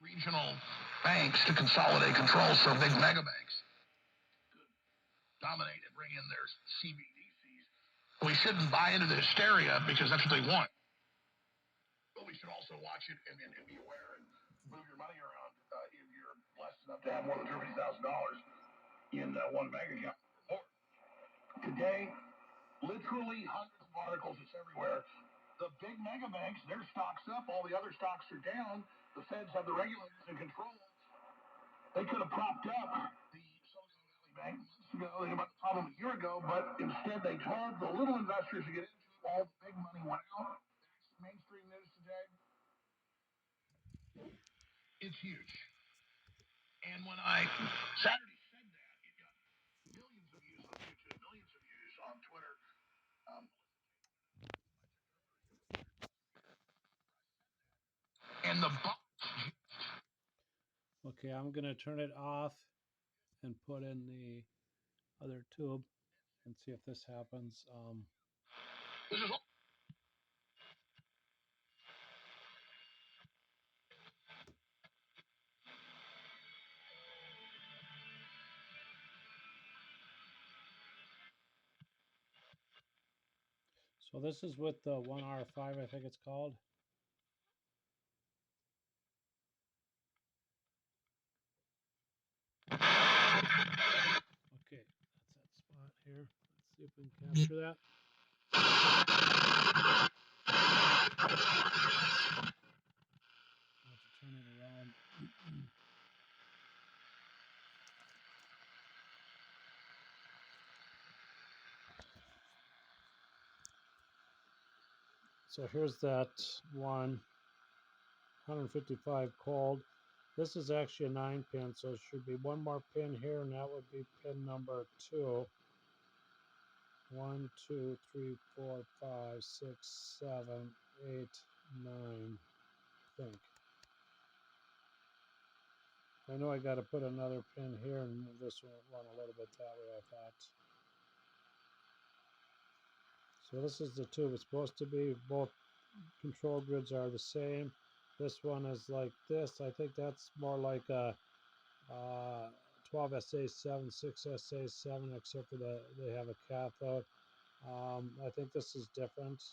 regional banks to consolidate control so big mega banks could dominate and bring in their CBDCs. We shouldn't buy into the hysteria because that's what they want. But we should also watch it and be aware and move your money around if you're blessed enough to have more than $30,000 in one bank account or more. Today, literally hundreds of articles, it's everywhere. The big mega banks, their stock's up, all the other stocks are down. The feds have the regulators in control. They could have propped up the Silicon Valley Bank months ago. They knew about the problem a year ago, but instead they told the little investors to get into it. All the big money went out. That's the mainstream news today. It's huge. And when I Saturday said that, it got millions of views on YouTube, millions of views on Twitter. And the bots. Okay, I'm going to turn it off and put in the other tube and see if this happens. So this is with the 1R5, I think it's called. Okay, that's that spot here. Let's see if we can capture that. I'll have to turn it around. So here's that one, 155 cold. This is actually a 9-pin, so it should be one more pin here, and that would be pin number 2. 1, 2, 3, 4, 5, 6, 7, 8, 9, I think. I know I got to put another pin here and move this one a little bit that way, I thought. So this is the tube. It's supposed to be, both control grids are the same. This one is like this. I think that's more like a 12SA7, 6SA7, except for they have a cathode. I think this is different.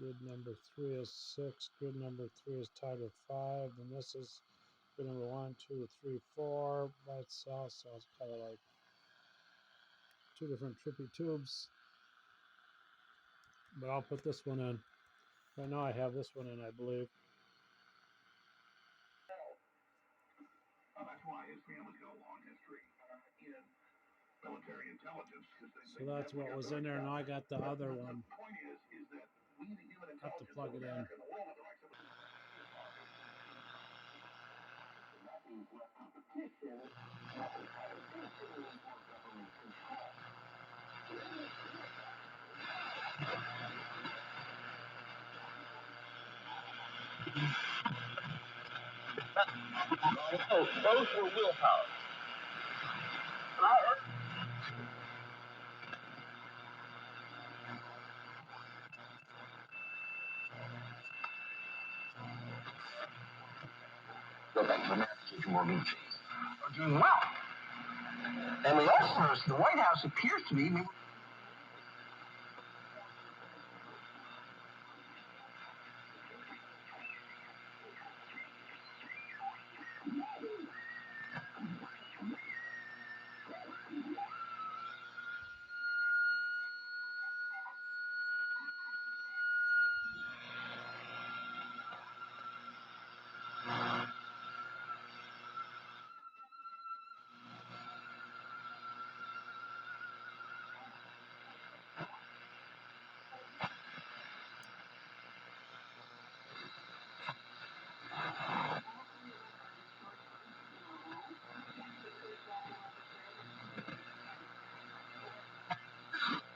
Grid number 3 is 6. Grid number 3 is tied with 5. And this is grid number 1, 2, 3, 4 by itself. So it's kind of like two different trippy tubes. But I'll put this one in. Right now I have this one in, I believe. That's why his family's got a long history in military intelligence. So that's what was in there. Now I got the other one. The point is that we, the human intelligence, have to plug it in. Those were willpower. Go back to the message, Morgan. Are doing well. And the also, the White House appears to be.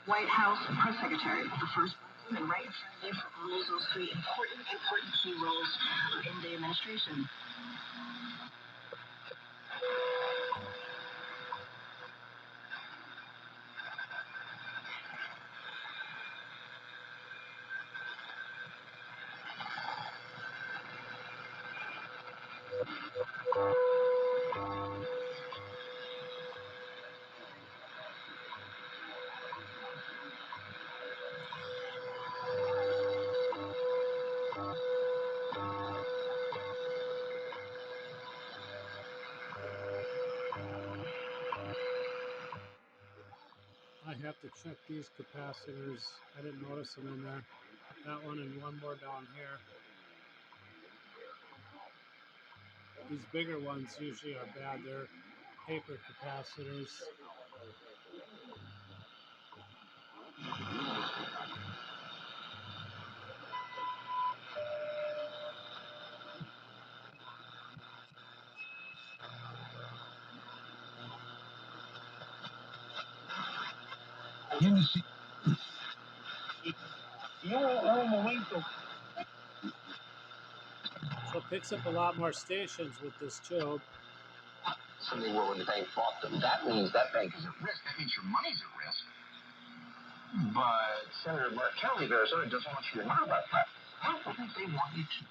White House press secretary, the first woman right in front of you for all those three important key roles in the administration. I have to check these capacitors. I didn't notice them in there. That one and one more down here. These bigger ones usually are bad. They're paper capacitors. So it picks up a lot more stations with this tube. So they were when the bank bought them. That means that bank is at risk. That means your money's at risk. But Senator Mark Kelly of Arizona doesn't want you to know about that. I don't think they want you to.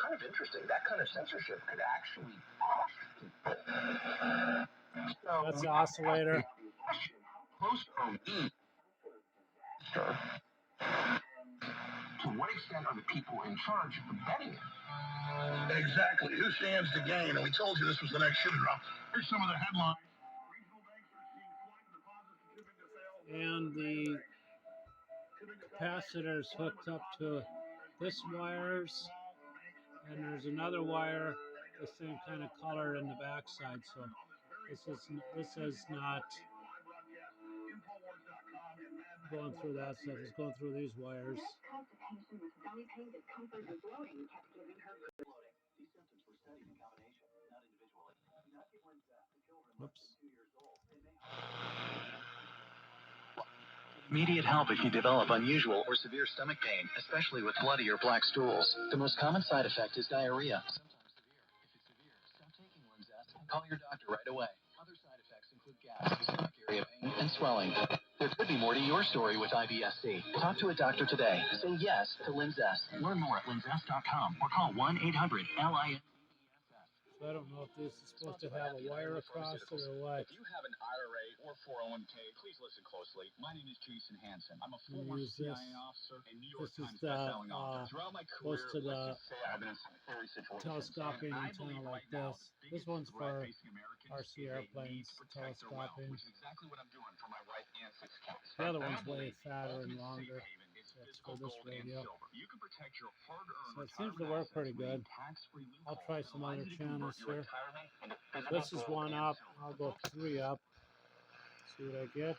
Kind of interesting. That kind of censorship could actually cost people. So That's the oscillator. Close are we? Sure. To what extent are the people in charge of betting it? Exactly. Who stands to gain? And we told you this was the next shoe to drop. Here's some of the headlines. And the capacitor's hooked up to this wires, and there's another wire the same kind of color in the backside. So this is not going through that stuff. It's going through these wires. Oops. Immediate help if you develop unusual or severe stomach pain, especially with bloody or black stools. The most common side effect is diarrhea, sometimes severe. If it's severe, stop taking Linzess and call your doctor right away. Other side effects include gas, stomach area pain, and swelling. There could be more to your story with IBS-C. Talk to a doctor today. Say yes to Linzess. Learn more at linzess.com or call 1-800-LIN. So I don't know if this is supposed to have a wire across it or what. If you have an IRA or 401k, please listen closely. My name is Jason Hansen. I'm a former CIA officer and New York Times bestselling author. Throughout my career, goes to the let's just say I've been in some hairy situations. telescoping And I antenna believe like right now, this. the This biggest one's threat for facing Americans RC is a need airplanes, to protect their wealth, telescoping. which is exactly what I'm doing for my wife and 6 kids. The other I one's way believe the fatter and ultimate longer. safe haven is That's physical for this gold radio. and silver. You can protect your hard-earned So it seems to retirement work pretty assets with a good. tax-free I'll loophole try that some allows other you to channels convert your here. retirement into physical This is gold one and up. silver. I'll go 3 up. See what I get.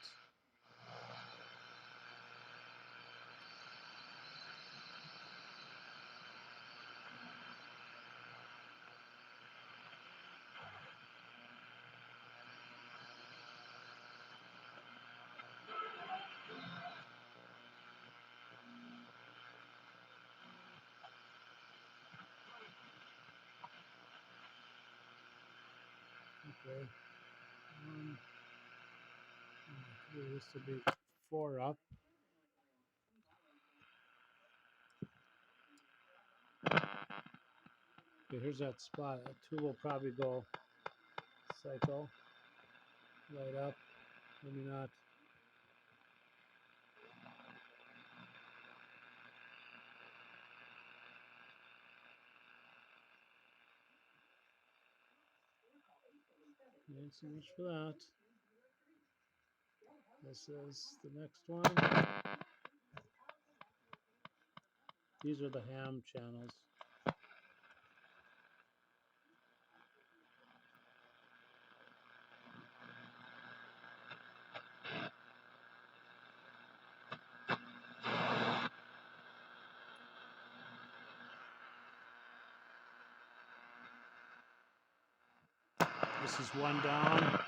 Okay. 1, 2, 3. This will be 4 up. Okay, here's that spot. 2 will probably go cycle right up. Maybe not. Ain't so much for that. This is the next one. These are the ham channels. This is 1 down.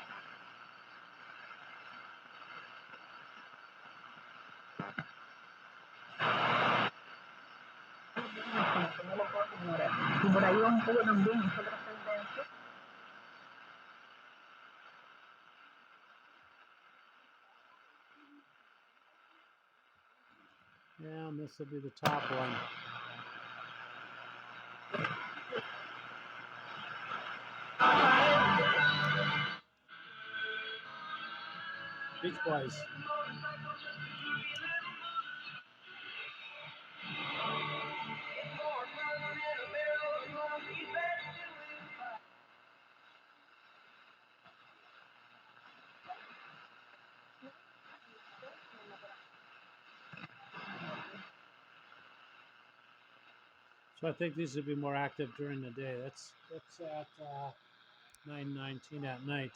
Y por ahí va un poco también esa trascendencia. And this will be the top one. Beach Boys. So I think these would be more active during the day. That's at 9:19 at night.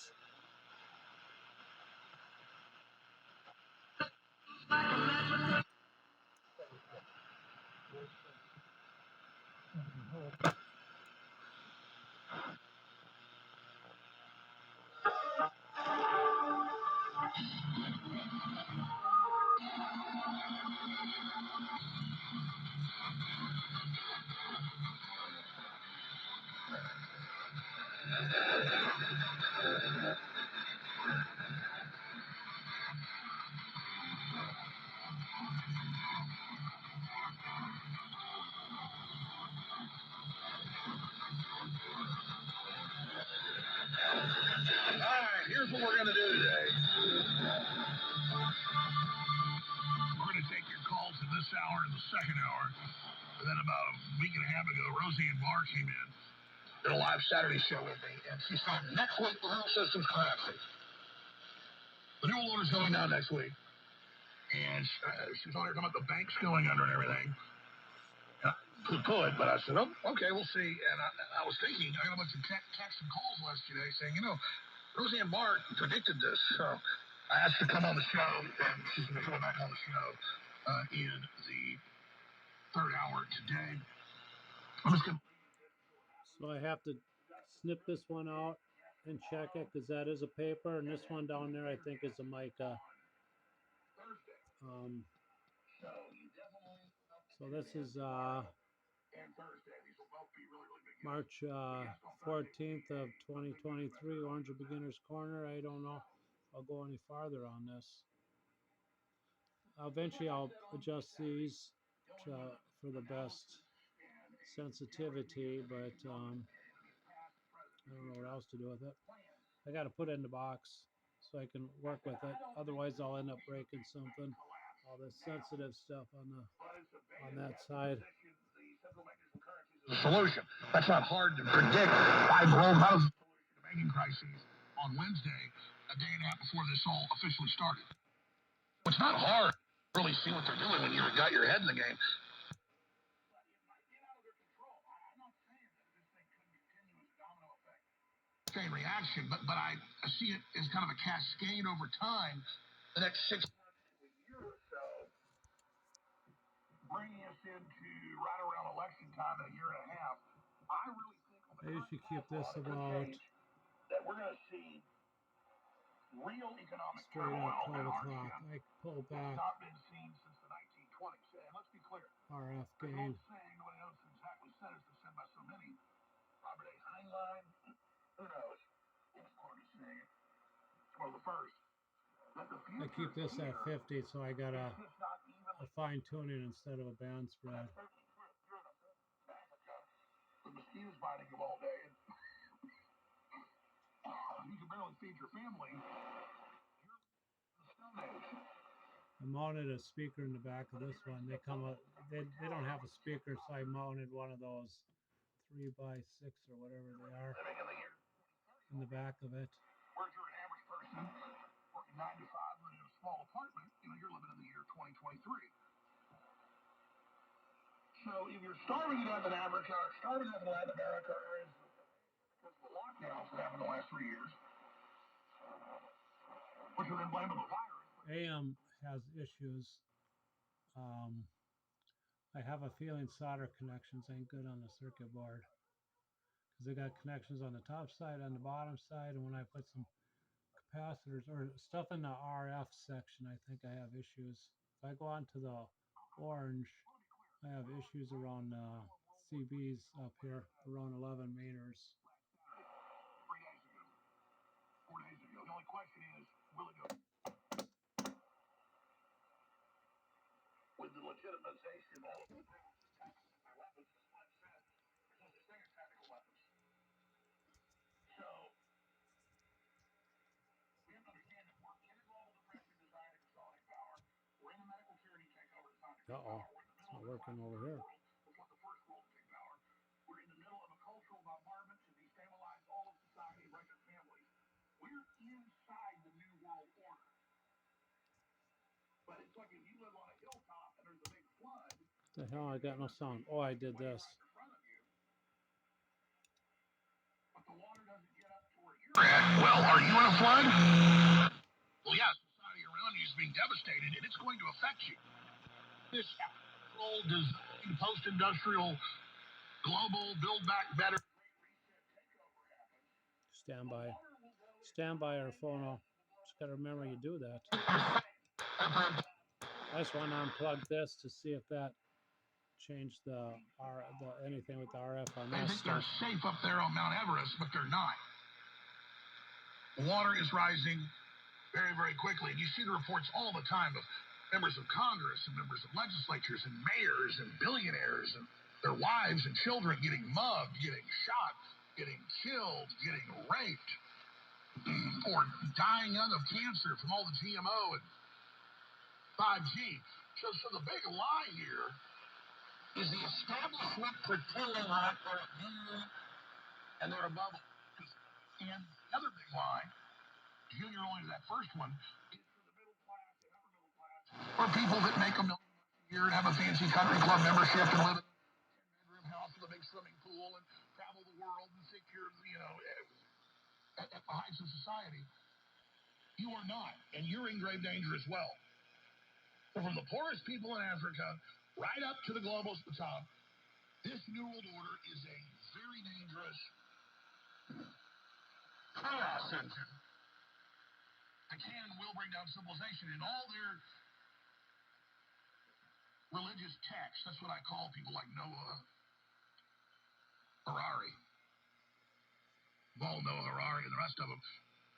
Here's what we're going to do today. We're going to take your calls in this hour and the second hour. And then about a week and a half ago, Rosie and Bar came in, did a live Saturday show with me, and she said, next week, the whole system's collapsing. The new order's going down next week. And she was on here talking about the banks going under and everything. Could, but I said, oh, okay, we'll see. And I was thinking, I got a bunch of texts and calls yesterday saying, Rosie and Bart predicted this. So I asked her to come on the show, and she's going to come back on the show in the third hour today. I'm just going to... So I have to snip this one out and check it because that is a paper, and this one down there I think is a mica. So this is March 14th of 2023, Orange Beginner's Corner. I don't know if I'll go any farther on this. Eventually I'll adjust these for the best sensitivity, but I don't know what else to do with it. I got to put it in the box so I can work with it. Otherwise I'll end up breaking something. All this sensitive stuff on that side. Solution. That's not hard to predict. I blown out of the banking crisis on Wednesday, a day and a half before this all officially started. It's not hard to really see what they're doing when you've got your head in the game. Chain reaction, but I see it as kind of a cascade over time. The next 6 months to a year or so, bringing us into right around election time in a year and a half. I really think I usually keep this about that we're going to see real economic straight turmoil up 12 in our o'clock. ship. I pull back. It's not been seen since the 1920s. And let's be clear. RF There's gain. an old saying, nobody knows exactly said it's been said by so many. Robert A. Heinlein, who knows? It's hard to say. It's one of the first. I keep this at 50, so I got a fine tuning instead of a band spread. The mosquitoes biting you all day, and you can barely feed your family. I mounted a speaker in the back of this one. They come up. They don't have a speaker, so I mounted one of those 3x6 or whatever they are in the back of it. Whereas you're an average person working 9 to 5 living in a small apartment, you're living in the year 2023. So if you're starving to death in Africa, or starving to death in Latin America, or because of the lockdowns that happened the last 3 years, which are then blamed on the virus. AM has issues. I have a feeling solder connections ain't good on the circuit board because they got connections on the top side, on the bottom side, and when I put some capacitors or stuff in the RF section, I think I have issues. If I go on to the orange, I have issues around CBs up here, around 11 meters. 3 days ago. 4 days ago. The only question is, will it go? With the legitimization of weapons, there's no such thing as tactical weapons. Uh-oh. It's not working over here. We're in the middle of a cultural bombardment to destabilize all of society, record families. We're inside the New World Order. But it's like if you live on a hilltop and there's a big flood. What the hell? I got no sound. Oh, I did this. But the water doesn't get up to where you're at. Well, are you in a flood? Well, yeah, society around you is being devastated, and it's going to affect you. This old design, post-industrial, global, build back better. Stand by. Stand by, our phone. Just got to remember you do that. I just want to unplug this to see if that changed the anything with the RF on They that think stuff. they're safe up there on Mount Everest, but they're not. Water is rising very, very quickly. And you see the reports all the time of members of Congress and members of legislatures and mayors and billionaires and their wives and children getting mugged, getting shot, getting killed, getting raped, or dying young of cancer from all the GMO and 5G. So the big lie here is the establishment pretending like they're immune and they're above it. And the other big lie, junior only to that first one, is for the middle class and upper middle class, or people that make $1 million a year and have a fancy country club membership and live in a 10-bedroom house with a big swimming pool and travel the world and think you're, at the heights of society. You are not, and you're in grave danger as well. So from the poorest people in Africa right up to the globals at the top, this New World Order is a very dangerous chaos engine that can and will bring down civilization in all their religious texts. That's what I call people like Noah Harari, Noah Harari, and the rest of them.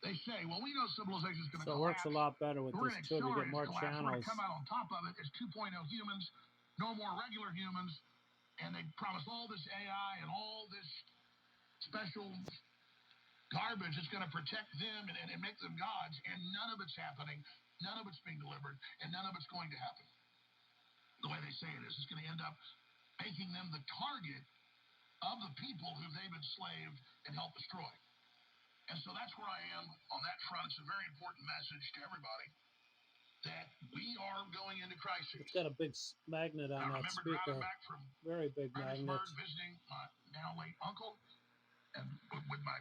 They say, well, we know civilization is going to collapse. So it works a lot better with We're this going to too. We get accelerate more its collapse. We're going channels. to come out on top of it as 2.0 humans, no more regular humans. And they promise all this AI and all this special garbage that's going to protect them and make them gods. And none of it's happening. None of it's being delivered. And none of it's going to happen. The way they say it is, it's going to end up making them the target of the people who they've enslaved and helped destroy. And so that's where I am on that front. It's a very important message to everybody that we are going into crisis. It's got a big magnet on that speaker. Back from very big magnet. Visiting my now late uncle and with my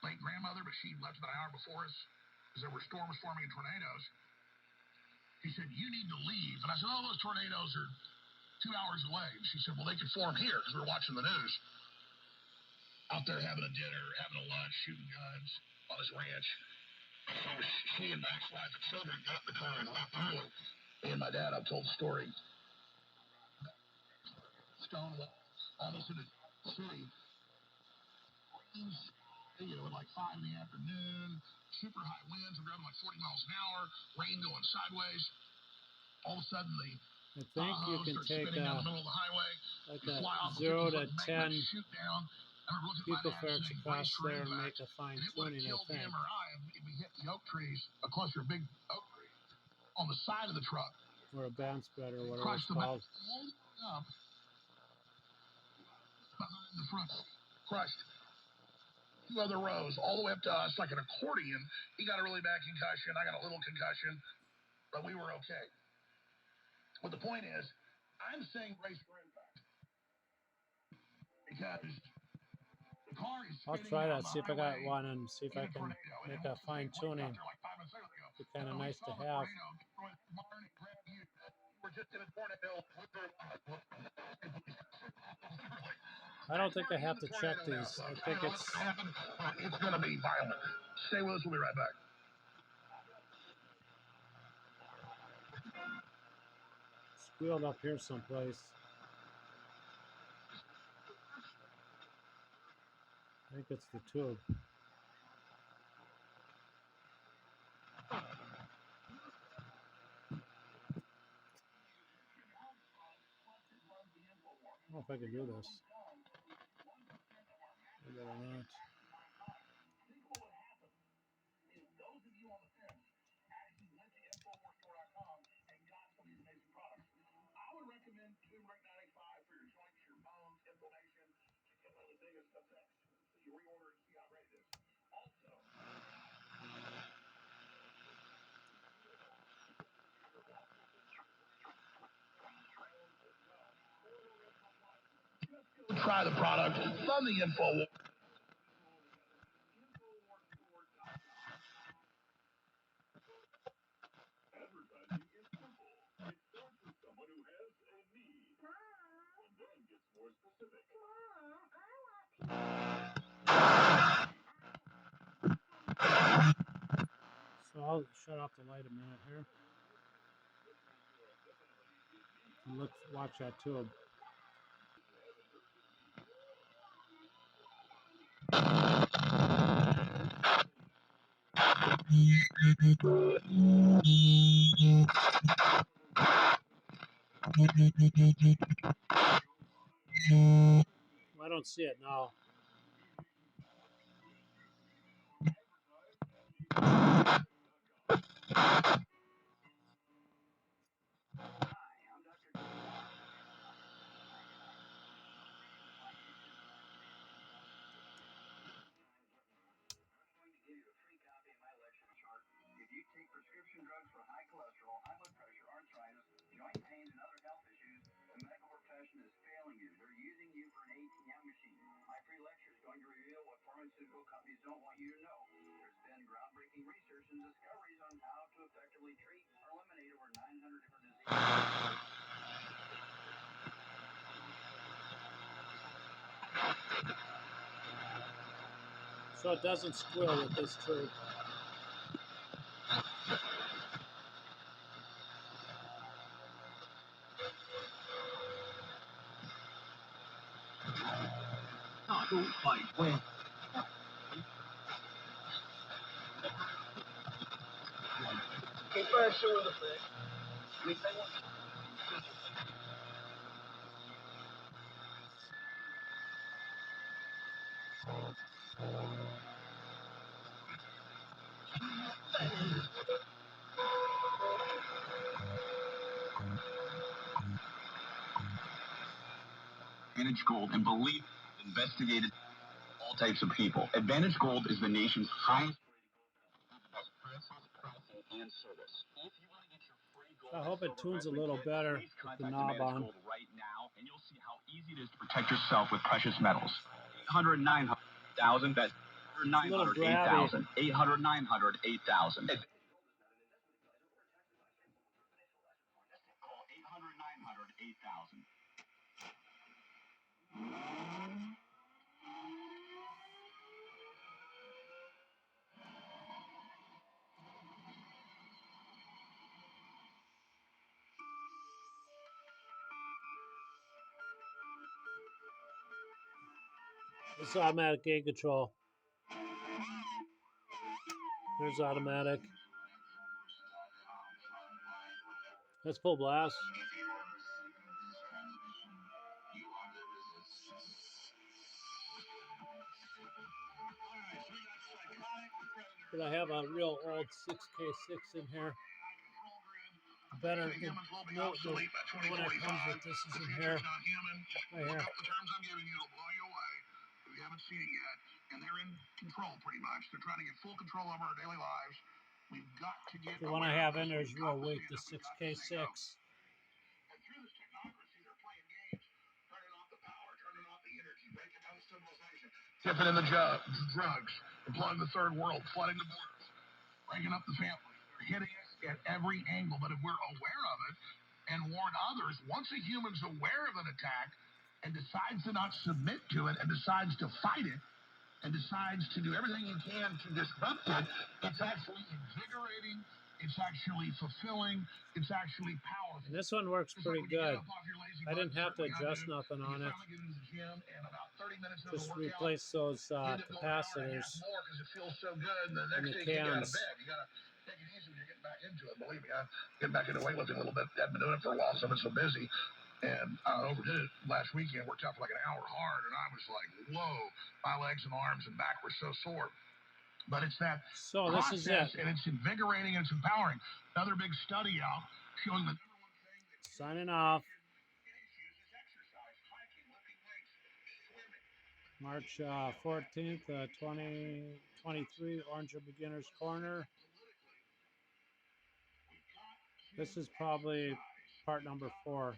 late grandmother, but she left about an hour before us because there were storms forming and tornadoes. He said, you need to leave. And I said, oh, those tornadoes are 2 hours away. And she said, well, they could form here because we were watching the news. Out there having a dinner, having a lunch, shooting guns on his ranch. So she and Mac's wife and children got in the car and left early. Me and my dad, I've told the story. Stone walls, almost in the city. At like 5 in the afternoon, super high winds, we're driving like 40 miles an hour, rain going sideways. All of a sudden, I think you can take down the middle of the highway, like a 0 to 10 picofards across there and make a fine tuning, I think. Him or I if we hit the oak trees, a cluster of big oak trees on the side of the truck. Or a band spreader, or whatever it's called. Up behind the front, crushed 2 other rows, all the way up to us like an accordion. He got a really bad concussion. I got a little concussion, but we were okay. But the point is, I'm saying brace for impact because the car is. I'll try that, see if I got one, and see if I can make a fine tuning. Be kind of nice to have. I don't think I have to check these. I think it's going to be violent. Stay with us. We'll be right back. Squealed up here someplace. I think it's the tube. I don't know if I can do this. I better not. Try the product from the info. So I'll shut off the light a minute here. And let's watch that tube. I don't see it now. So it doesn't squeal with this tube. Advantage Gold and believe investigated all types of people. Advantage Gold is the nation's highest and service. If you want to get your free gold, I hope it tunes a little better with the knob on. Gold right now, and you'll see how easy it is to protect yourself with precious metals. 800 900 That's 900 8,000. 800 900 8,000. Call 800 900 8,000. This is automatic gain control. There's automatic. That's full blast. But I have a real old 6K6 in here. Better the one that comes with this is in here. Right here. The terms I'm giving you will blow you away. If you haven't seen it yet, and they're in control pretty much. They're trying to get full control over our daily lives. We've got to get the one I have in there is real weak, the 6K6. And through this technocracy, they're playing games, turning off the power, turning off the energy, breaking down civilization, tipping in the drugs, deploying the third world, flooding the borders, breaking up the family. They're hitting us at every angle. But if we're aware of it and warn others, once a human's aware of an attack and decides to not submit to it and decides to fight it and decides to do everything he can to disrupt it, it's actually invigorating, it's actually fulfilling, it's actually powerful. And this one works pretty good. I didn't have to adjust nothing on it. Just replace those capacitors in the cans. Take it easy when you're getting back into it. Believe me, I'm getting back into weightlifting a little bit. I haven't been doing it for a while, so I've been so busy. And I overdid it last weekend. Worked out for like an hour hard, and I was like, whoa, my legs and arms and back were so sore. But it's that process, this is it. And it's invigorating and it's empowering. Another big study out showing the number one thing that signing off. issues is exercise, hiking, lifting weights, swimming. March 14th, 2023, Oranger Beginner's Corner. This is probably part number 4.